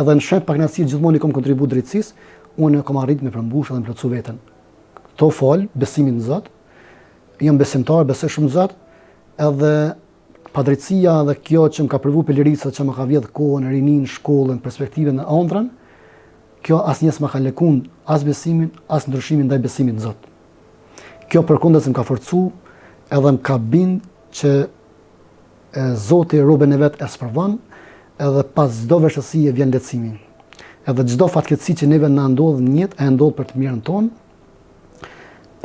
edhe në shenjë pakënaqësi gjithmonë i kam kontribuar drejtësisë, unë kam arritur me përmbush edhe me plotësu veten. Kto fol besimin në Zot. Jam besimtar, besoj shumë në Zot, edhe padrejtësia dhe kjo që më ka provu pelirica, që më ka vjedh kohën, rinin, shkollën, perspektivën e ëndrrën, kjo asnjëherë s'ma ka lëkund as besimin, as ndryshimin ndaj besimit në Zot. Kjo përkundër më ka forcu edhe më ka bind që Zoti robën e vet e sprovon, edhe pas çdo vështirësie vjen lehtësimi. Edhe çdo fatkeqësi që neve na ndodh në jetë, e ndodh për të mirën tonë.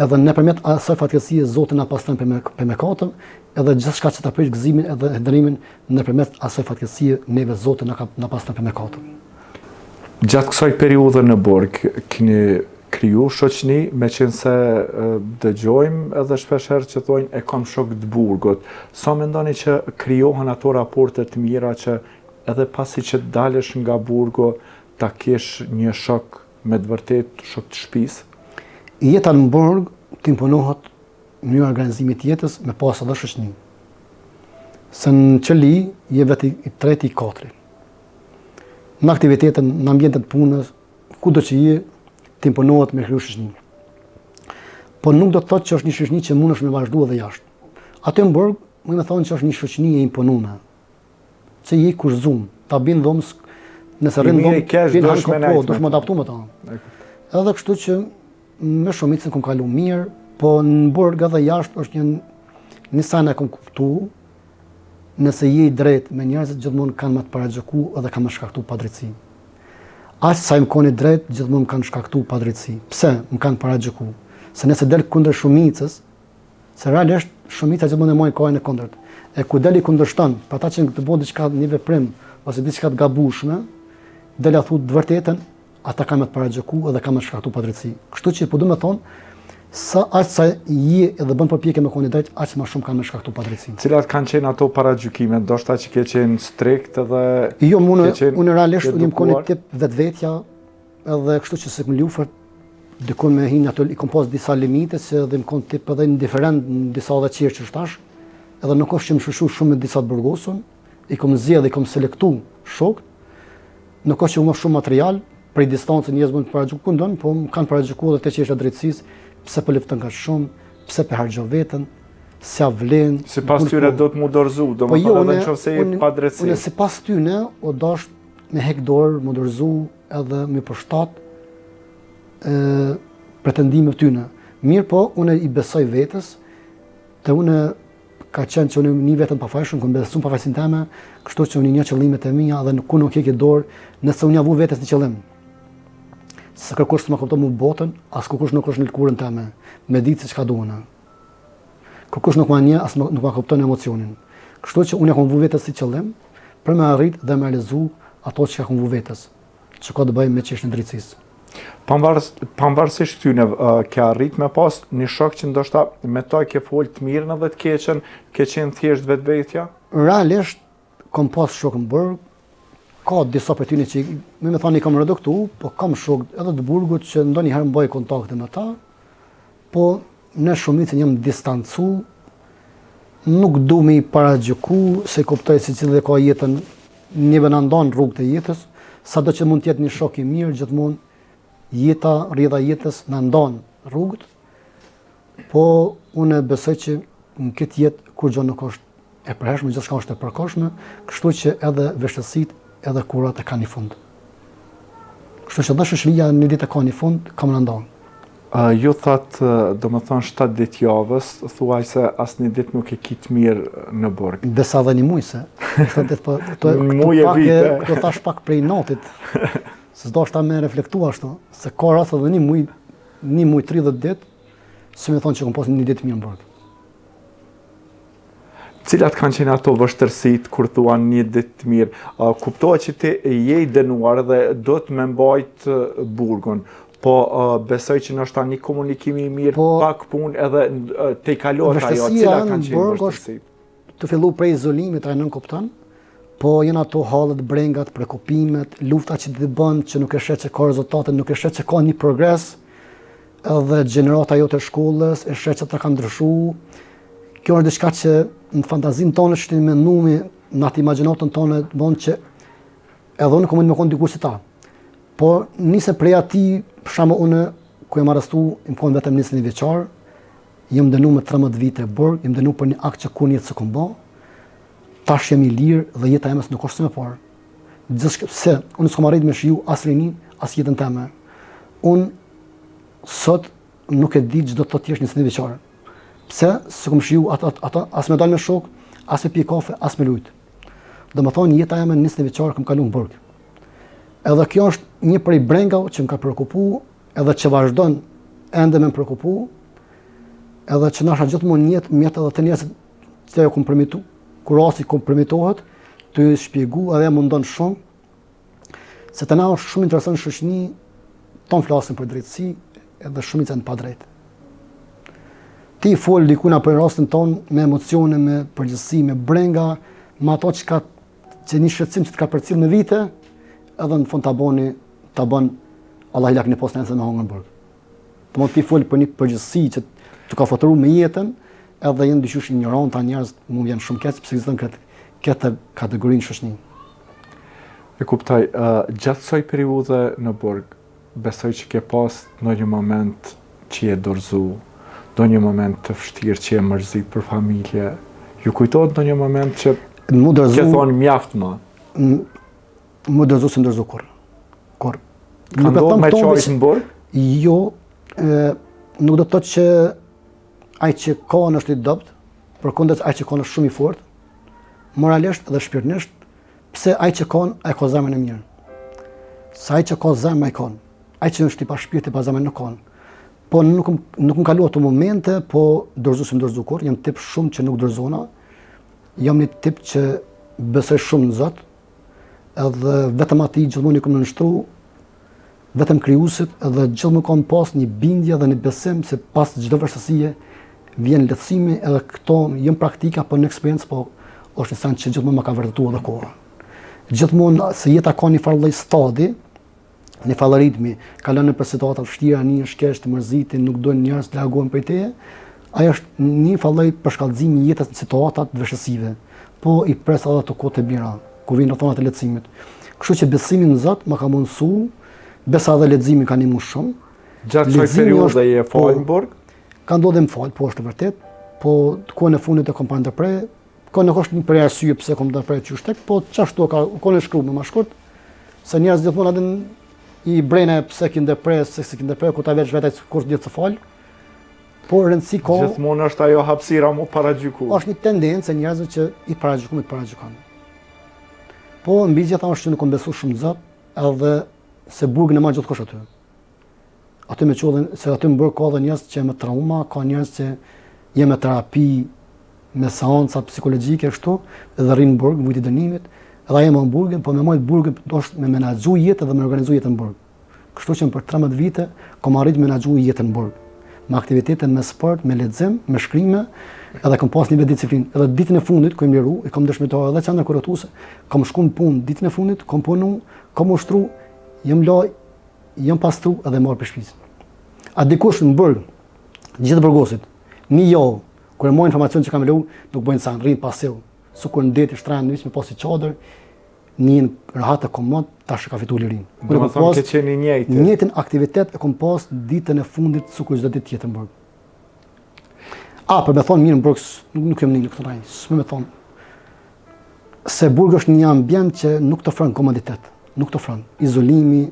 Edhe nëpërmjet asaj fatkeqësie Zoti na pastron për mëkatën, edhe gjithçka që ta prish gëzimin edhe ndërimin nëpërmjet asaj fatkeqësie neve Zoti na pastron për mëkatën. Gjatë kësaj periudhe në Burg keni kriju shoqëni, meqense dëgjojmë edhe shpeshherë që thonë e kam shok të Burgut. Sa mendoni që krijohen ato raporte të mira që edhe pasi që dalësh nga Burgu ta kesh një shok me të vërtet shok të shtëpisë? Jeta në Burg t'imponohet në një organizimit jetës me pas edhe shoqëni. Se në qëli je vetë i treti i katëri. Në aktivitetën, në ambientet punës, kudo që je, t'imponohet me kriju shoqëni. Po nuk do të thotë që është një shoqëni që mundesh me vazhdu edhe jashtë. Aty në Burg, më thonë që është një shoqëni e imponume. Që je kushzum, ta bin dhomës, nëse rrin dhomës, do shmë adaptu me ta. Edhe kështu që me shumicën kom kalu mirë, po në Burg edhe jashtë është një sana kom kuptu, nëse je i drejt me njerëzit gjithmonë kanë më të paragjëku edhe kanë më shkaktu padrejtësi. Aq sa më koni drejt, gjithmonë më kanë shkaktu padrejtësi. Pse më kanë paragjëku? Se nëse del kundër shumicës, se realisht shumica gjithmonë e mojnë kohën e kundërt. E ku deli kundërshton, për ata që të bëjnë diçka një veprim ose diçka të gabueshme, del a thotë të vërtetën, ata kanë më të paragjëku edhe kanë më shkaktu padrejtësi. Kështu që po du me thonë, aq sa je edhe bën përpjekje me koni drejt, aq më shumë kanë më shkaktu padrejtësi. Cilat kanë qenë ato paragjykime, ndoshta që ke qenë strikt edhe jo, unë realisht jam koni tip vetvetja, edhe kështu që se më lufër dikon me hin ato i kom pas disa limite se edhe më kon tip edhe indiferent në disa edhe qirë që shtash, edhe nuk është që më shushu shumë me disa të burgosun, i kom zgjedh, i kom selektu shok, nuk është që më shumë material, prej distancën njerëz mund të paragjykojnë kundon, po më kanë paragjykuar edhe te që është drejtësisë, pse po lufton kaq shumë, pse po harxhon veten, s'ia vlen. Sipas tyre do të mu dorëzu, domethënë edhe nëse je pa drejtësi. Unë sipas tyre o dash me hek dorë, mu dorëzu edhe me përshtat pretendimet tyre. Mirë po, unë i besoj vetes, te unë ka qenë që unë një vetën pafajshëm, këmë besu pafajsin teme, kështu që unë një qëllimet e mija dhe nuk unë hekje dorë nëse unë javu vetes një qëllim. Se kërkush s'ma kupton mu botën, as kërkush nuk është në lëkurën teme, me ditë se çka duana. Kërkush nuk ma nje, as nuk ma kupton emocionin. Kështu që unë e kom vu vetes si qëllim, për me arrit dhe me realizu ato që kom vu vetes, që ka të bëjë me çështjen e drejtësisë. Pavarësisht këtyne, ke arrit me pas një shok që ndoshta me ta ke folë të mirën edhe të keqen, ke qenë thjesht vetvetja? Realisht, kom pas shok në Burg, ka disa për tyne që me thani kam reduktu, po kam shok edhe të Burgut që ndonjëherë më bëj kontakte me ta, po në shumicën jam distancu, nuk du me i paragjyku, se kuptoj se cilë ka jetën, njëve në ndonë rrugë të jetës, sa do që mund tjetë një shok i mirë, gjithmonë jeta, rrjedha jetës në ndonë rrugët, po unë besoj që në këtë jetë kur gjë nuk është e përhershme, gjithçka është e përkohshme, kështu që edhe vështësitë edhe kurat e ka një fund. Kështu që dhe shoqëria një ditë e ka një fund, kam në ndonë. Ju thatë, do më thonë 7 ditë javës, thuaj se asë një ditë nuk e kitë mirë në Burg. Besa dhe një muj se. Muj e vite. Këto thash pak prej natit. Se s'do është ta me reflektu ashtu, se ka rreth edhe një muj 30 ditë, se me thonë që kom pas një ditë mirë në Burg. Cilat kanë qenë ato vështërsit kur thuan një ditë të mirë? Kuptohet që ti je i dënuar dhe do të me mbajt Burgun, po besoj që nështë ta një komunikimi i mirë, pak punë edhe te i kalot ajo, cilat kanë qenë vështërsit? Të fillu prej izolimit, a nën kupton, po jenë ato hallet, brengat, prekupimet, lufta që të bën që nuk e shet që ka rezultate, nuk e shet që ka një progres, edhe gjenerata jo të shkollës, e shet që të ka ndryshu. Kjo është diçka që në fantazinë tonë që të menduemi, në atë imagjinatën tonë bën që edhe unë kam mund me konë dikur si ta. Po nise prej ati, për shembull unë, ku jam arrestu, më konë vetëm 21 vjeçar, jem dënu me 13 vite burg, jem dënu për një akt që kur jetë së kom bë, tash jam i lirë dhe jeta ime nuk është si më parë. Se unë s'kam arrit me shiju as rinin, as jetën time. Unë sot nuk e di çdo të tjesh 21 vjeçar. Pse? S'kam shiju ata as me dal me shok, as me pi kafe, as me lujt. Domethënë jeta ime 21 vjeçar kam kaluar në burg. Edhe kjo është një prej brengave që më ka shqetësuar, edhe që vazhdon ende me më shqetësua, edhe që nasha gjithmonë jetë mjet edhe të njerëzit që ajo kompromitu, kur rasti kompromitohet, të ju shpjegu edhe mundon shumë se të na është shumë interesant në shoqëni, ton flasin për drejtësi edhe shumica në pa drejtë. Ti fol diku na për rastin ton me emocione, me përgjithësi, me brenga, me ato që një shqetësim që të ka përcjell me vite, edhe në fund ta bën Allah i lakë një postë nëse me hongër në burg. Të mund ti fol për një përgjithësi që të ka fotëruar me jetën, edhe jenë dyqysh ignorant ta njerëz, mu vjen shumë keq pse ekziston këtë kategorinë shoqëni. E kuptoj, gjatë kësaj periudhe në burg, besoj që ke pas ndonjë moment që je dorëzu, ndonjë moment të vështirë që je mërzit për familje. Ju kujtohet ndonjë moment që ke thonë mjaft më? Më dorëzu se më dorëzu kur. Ka ndodhur me çajt në burg? Jo, nuk do të thotë që ai që ka është i dopt, përkundër ai që ka është shumë i fortë, moralisht dhe shpirtërisht, pse ai që ka ai ka zemrën e mirë. Sa ai që ka zemrën ai ka. Ai që është i pa shpirt, i pa zemrën nuk ka. Po nuk më kaluat ato momente, po dorëzu se më dorëzu kur, jam tip shumë që nuk dorëzona. Jam një tip që besoj shumë në Zot, edhe vetëm atij gjithmonë i kam nënshtruar, vetëm krijuesit, edhe gjithmonë kam pas një bindje dhe një besim se pas çdo vështirësie vjen lehtësimi, edhe këto jam praktika po në eksperiencë, po është një sen që gjithmonë më ka vërtetuar edhe koha. Gjithmonë se jeta ka një farë lloj stadi, një farë ritmi, kalon në për situata të vështira, një shkesh të mërzitin, nuk duhen njerëz të largohen prej teje. Ajo është një farë lloj përshkallëzimi i jetës në situata të vështirësive, po i pres edhe ato kohë të mira, kur vijnë thonat e lehtësimit. Kështu që besimi në Zot më ka mundsuar, besa dhe leximi ka ndihmuar shumë. Gjatë kësaj periudhe je fal në burg? Ka ndodhur më fal, po është vërtet, po kohën e fundit e kom pa ndërprer. Ka në është një për arsye pse kom ndërprer çu shtek, po çashtu ka kohën e shkruar më shkurt, se njerëz gjithmonë atë i brejnë pse ki ndërprer, se ki ndërprer, ku ta veç vetë kur diet të fal. Po rëndësi ka. Gjithmonë është ajo hapësira më paragjyku. Është një tendencë e njerëzve që i paragjykojnë. Po mbi gjitha është që nuk kam besuar shumë Zot, edhe se burgun e marr gjithkush aty. Aty me qollen se aty në burg ka edhe njerëz që me trauma, ka njerëz që janë me terapi, me seanca psikologjike kështu, edhe rrin në burg, vujt i dënimit, edhe ai në burgun, po me marr burgun është me menaxhu jetën dhe me organizu jetën në burg. Kështu që për 13 vite kam arrit menaxhu jetën në burg. Me aktivitete me sport, me lexim, me shkrime, edhe kam pas një vetë disiplinë. Edhe ditën e fundit ku jam liru, e kam dëshmitar edhe çandra kuratuese, kam shkuar në punë ditën e fundit, kam punu, kam ushtru, jam pastru edhe marr për shtëpisë. A dikush në burg, gjithë burgosit, një javë, kur e marr informacion që kam liru, nuk bëjnë sa rrin pasiv. Sukur në det i shtran nis me pasi çadër, një rahat e komod, tash ka fituar lirin. Domethënë ke qenë i njëjtë. Njëjtin aktivitet e kam pas ditën e fundit sukur çdo ditë tjetër në burg. Për me thonë mirë në burg nuk jam një këtë raj, s'më me thonë. Se burg është një ambient që nuk të ofron komoditet, nuk të ofron izolimi,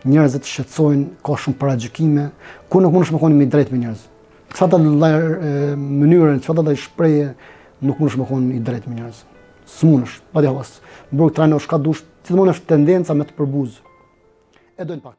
njerëzit shqetësojnë, ka shumë paragjykime, ku nuk mundesh me qenë më drejt me njerëz. Çfarë mënyrën, çfarë shprehje nuk mundesh me qenë i drejt me njerëz. S'mundesh, pa di havas. Burg trajno shka dush, gjithmonë është tendenca me të përbuz. E dojnë pak.